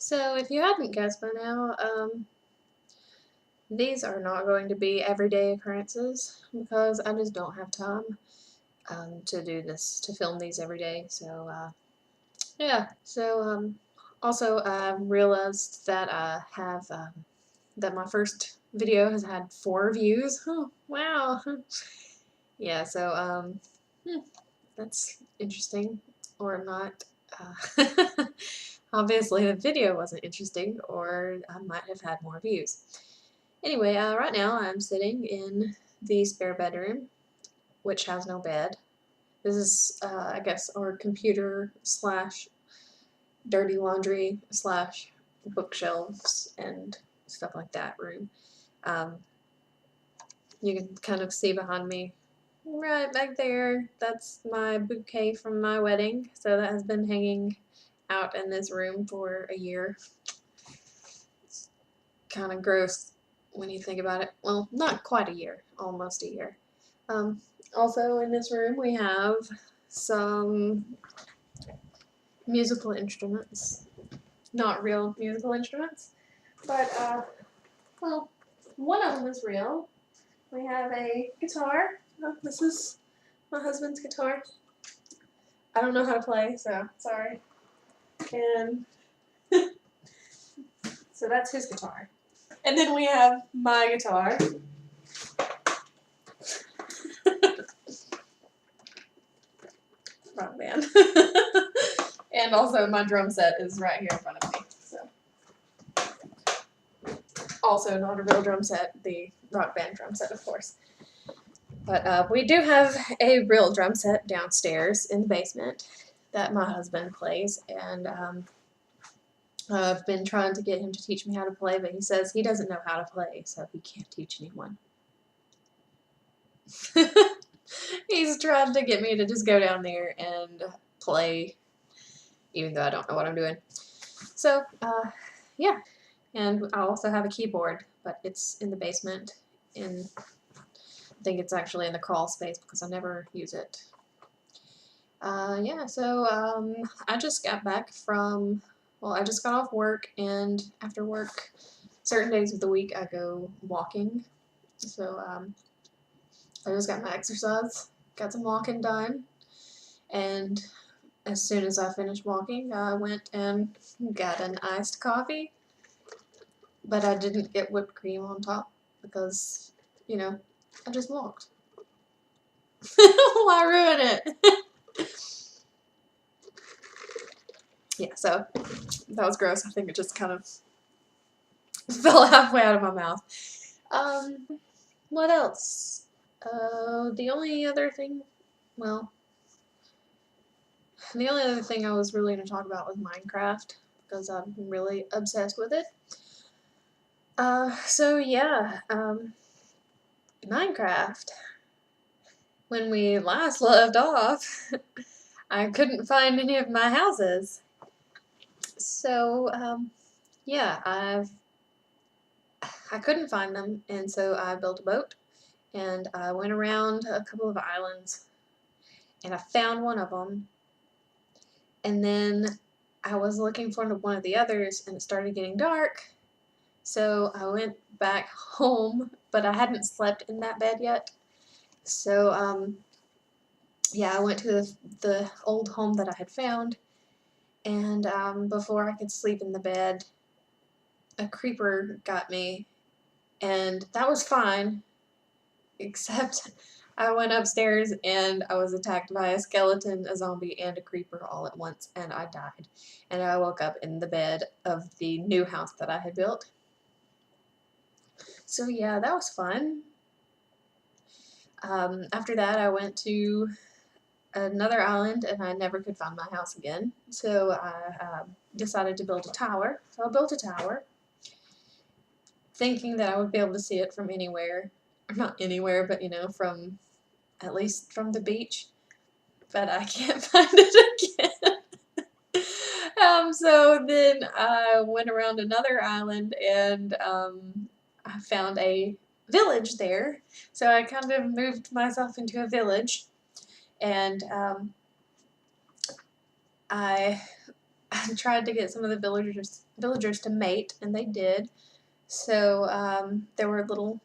So, if you hadn't guessed by now, these are not going to be everyday occurrences because I just don't have time to do this, to film these every day. So, yeah. Also, I realized that I have, that my first video has had 4 views. Oh, wow. Yeah, so, that's interesting, or not. Obviously, the video wasn't interesting, or I might have had more views. Anyway, right now I'm sitting in the spare bedroom, which has no bed. This is, I guess, our computer slash dirty laundry slash bookshelves and stuff like that room. Um, you can kind of see behind me, right back there, that's my bouquet from my wedding. So that has been hanging out in this room for a year. It's kind of gross when you think about it. Well, not quite a year, almost a year. Um, Also in this room we have some musical instruments. Not real musical instruments, but well, one of them is real. We have a guitar. Oh, this is my husband's guitar. I don't know how to play, so sorry. And so that's his guitar. And then we have my guitar. Rock band. And also my drum set is right here in front of me. So also not a real drum set, the Rock Band drum set, of course. But we do have a real drum set downstairs in the basement that my husband plays, and I've been trying to get him to teach me how to play, but he says he doesn't know how to play, so he can't teach anyone. He's tried to get me to just go down there and play, even though I don't know what I'm doing. So, yeah. And I also have a keyboard, but it's in the basement. I think it's actually in the crawl space because I never use it. Yeah, so I just got back from, well, I just got off work, and after work, certain days of the week, I go walking. So I just got my exercise, got some walking done, and as soon as I finished walking, I went and got an iced coffee, but I didn't get whipped cream on top because, you know, I just walked. Why ruin it? Yeah, so that was gross. I think it just kind of fell halfway out of my mouth. What else? The only other thing, well, the only other thing I was really going to talk about was Minecraft because I'm really obsessed with it. So yeah, Minecraft. When we last left off, I couldn't find any of my houses. So, yeah, I couldn't find them, and so I built a boat, and I went around a couple of islands, and I found one of them, and then I was looking for one of the others, and it started getting dark, so I went back home, but I hadn't slept in that bed yet, so, yeah, I went to the old home that I had found, and before I could sleep in the bed, a creeper got me, and that was fine, except I went upstairs and I was attacked by a skeleton, a zombie, and a creeper all at once, and I died. And I woke up in the bed of the new house that I had built. So yeah, that was fun. After that, I went to another island and I never could find my house again. So I decided to build a tower. So I built a tower, thinking that I would be able to see it from anywhere. Or not anywhere, but you know, from at least from the beach. But I can't find it again. So then I went around another island and I found a village there. So I kind of moved myself into a village, and I tried to get some of the villagers to mate, and they did. So there were little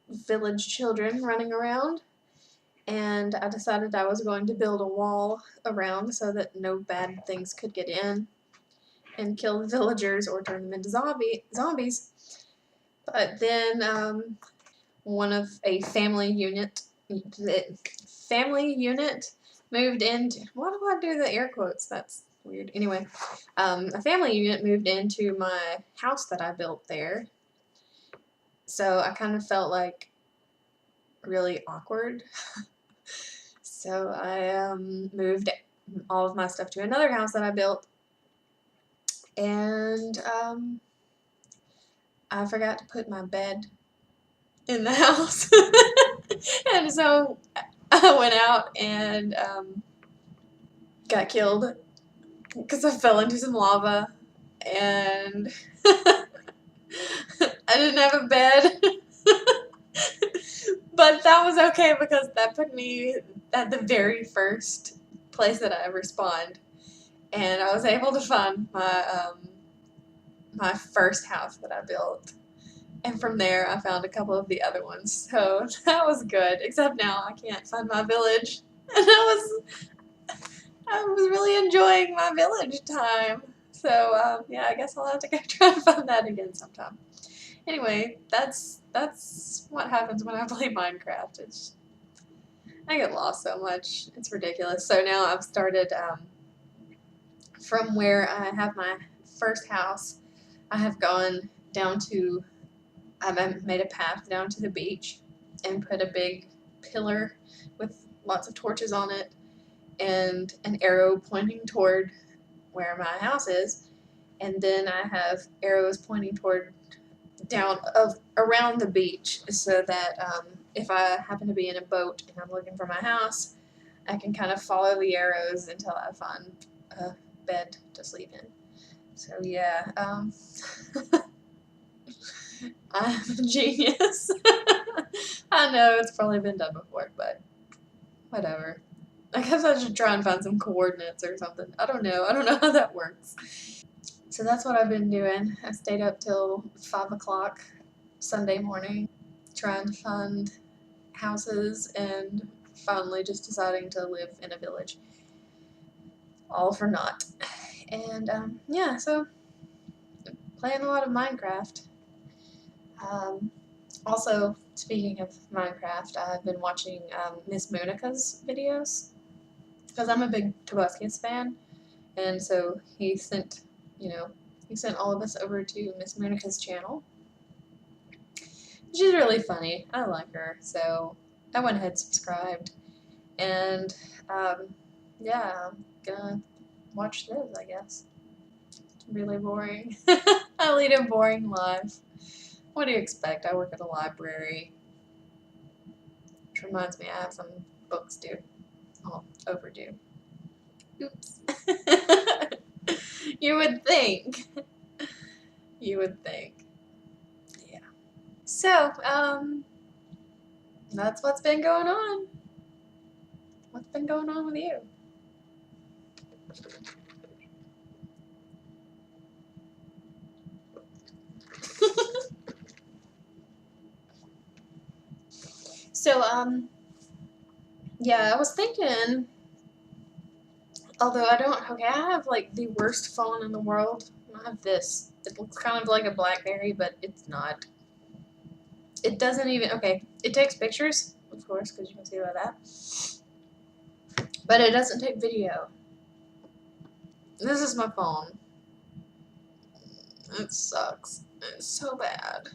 village children running around, and I decided I was going to build a wall around so that no bad things could get in and kill the villagers or turn them into zombies. But then one of a family unit moved into, why do I do the air quotes? That's weird. Anyway, a family unit moved into my house that I built there. So I kind of felt like really awkward. So I moved all of my stuff to another house that I built, and I forgot to put my bed in the house. And so I went out and got killed because I fell into some lava, and I didn't have a bed. But that was okay because that put me at the very first place that I ever spawned, and I was able to find my first house that I built. And from there, I found a couple of the other ones. So that was good. Except now I can't find my village. And I was really enjoying my village time. So yeah, I guess I'll have to go try and find that again sometime. Anyway, that's what happens when I play Minecraft. I get lost so much. It's ridiculous. So now I've started from where I have my first house. I have gone down to. I've made a path down to the beach and put a big pillar with lots of torches on it and an arrow pointing toward where my house is. And then I have arrows pointing toward around the beach so that if I happen to be in a boat and I'm looking for my house, I can kind of follow the arrows until I find a bed to sleep in. So yeah, I'm a genius. I know it's probably been done before, but whatever. I guess I should try and find some coordinates or something. I don't know. I don't know how that works. So that's what I've been doing. I stayed up till 5 o'clock Sunday morning trying to find houses and finally just deciding to live in a village. All for naught. And yeah, so playing a lot of Minecraft. Also, speaking of Minecraft, I've been watching Miss Monica's videos because I'm a big Tobuscus fan, and so he sent all of us over to Miss Monica's channel. She's really funny. I like her, so I went ahead and subscribed, and yeah, I'm gonna watch this, I guess. It's really boring. I lead a boring life. What do you expect? I work at a library. Which reminds me, I have some books due. Oh, overdue. Oops. You would think. You would think. Yeah. So, that's what's been going on. What's been going on with you? So, yeah, I was thinking, although I have like the worst phone in the world. I have this. It looks kind of like a BlackBerry, but it's not. It doesn't even, okay, it takes pictures, of course, because you can see by that. But it doesn't take video. This is my phone. It sucks. It's so bad.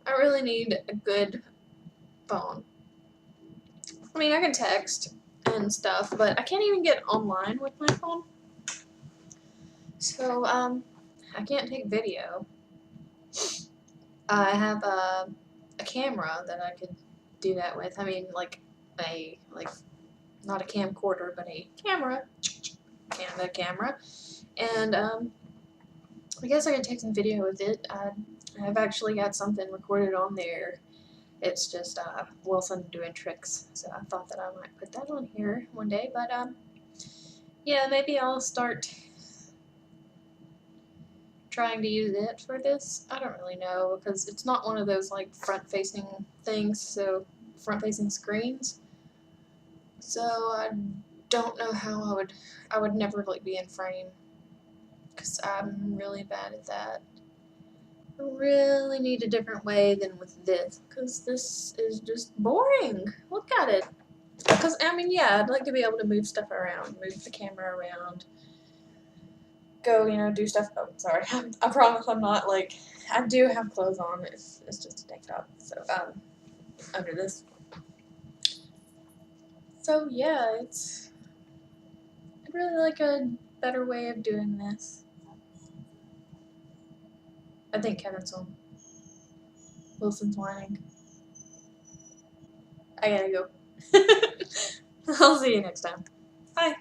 I really need a good phone. I mean, I can text and stuff, but I can't even get online with my phone. So, I can't take video. I have a camera that I could do that with. I mean, not a camcorder, but a camera. Canva camera. And, I guess I could take some video with it. I've actually got something recorded on there. It's just Wilson doing tricks, so I thought that I might put that on here one day. But yeah, maybe I'll start trying to use it for this. I don't really know because it's not one of those like front-facing things, so front-facing screens. So I don't know how I would never like be in frame because I'm really bad at that. I really need a different way than with this because this is just boring. Look at it. Because I mean, yeah, I'd like to be able to move stuff around, move the camera around, go, do stuff. Oh, sorry. I promise I'm not like, I do have clothes on. It's just a tank top. So, under this. So, yeah, I'd really like a better way of doing this. I think Kevin's home. Wilson's whining. I gotta go. I'll see you next time. Bye.